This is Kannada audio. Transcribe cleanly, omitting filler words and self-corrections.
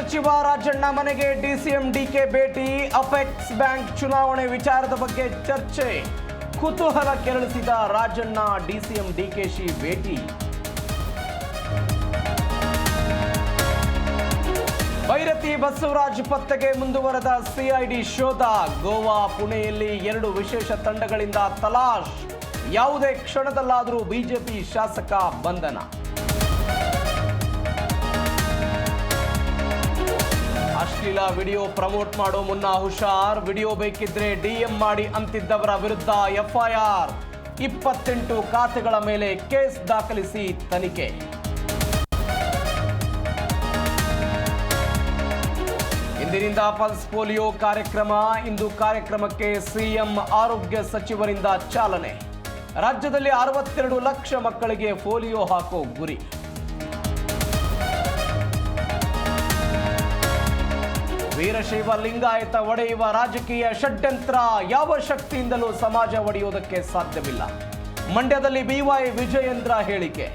ಸಚಿವ ರಾಜಣ್ಣ ಮನೆಗೆ ಡಿಸಿಎಂ ಡಿಕೆ ಭೇಟಿ. ಅಪೆಕ್ಸ್ ಬ್ಯಾಂಕ್ ಚುನಾವಣೆ ವಿಚಾರದ ಬಗ್ಗೆ ಚರ್ಚೆ. ಕುತೂಹಲ ಕೆರಳಿಸಿದ ರಾಜಣ್ಣ ಡಿಸಿಎಂ ಡಿಕೆಶಿ ಭೇಟಿ. ಭೈರತಿ ಬಸವರಾಜ್ ಪತ್ತೆಗೆ ಮುಂದುವರೆದ ಸಿಐಡಿ ಶೋಧ. ಗೋವಾ ಪುಣೆಯಲ್ಲಿ 2 ವಿಶೇಷ ತಂಡಗಳಿಂದ ತಲಾಶ್. ಯಾವುದೇ ಕ್ಷಣದಲ್ಲಾದರೂ ಬಿಜೆಪಿ ಶಾಸಕ ಬಂಧನ. ಅಶ್ಲೀಲ ವಿಡಿಯೋ ಪ್ರಮೋಟ್ ಮಾಡೋ ಮುನ್ನ ಹುಷಾರ್. ವಿಡಿಯೋ ಬೇಕಿದ್ರೆ ಡಿಎಂ ಮಾಡಿ ಅಂತಿದ್ದವರ ವಿರುದ್ಧ ಎಫ್ಐಆರ್. 28 ಖಾತೆಗಳ ಮೇಲೆ ಕೇಸ್ ದಾಖಲಿಸಿ ತನಿಖೆ. ಇಂದಿನಿಂದ ಪಲ್ಸ್ ಪೋಲಿಯೋ ಕಾರ್ಯಕ್ರಮ. ಇಂದು ಕಾರ್ಯಕ್ರಮಕ್ಕೆ ಸಿಎಂ ಆರೋಗ್ಯ ಸಚಿವರಿಂದ ಚಾಲನೆ. ರಾಜ್ಯದಲ್ಲಿ 62 ಲಕ್ಷ ಮಕ್ಕಳಿಗೆ ಪೋಲಿಯೋ ಹಾಕೋ ಗುರಿ. ವೀರಶೈವ ಲಿಂಗಾಯತ ಒಡೆಯುವ ರಾಜಕೀಯ ಷಡ್ಯಂತ್ರ. ಯಾವ ಶಕ್ತಿಯಿಂದಲೂ ಸಮಾಜ ಒಡೆಯುವುದಕ್ಕೆ ಸಾಧ್ಯವಿಲ್ಲ. ಮಂಡ್ಯದಲ್ಲಿ ಬಿವೈ ವಿಜಯೇಂದ್ರ ಹೇಳಿಕೆ.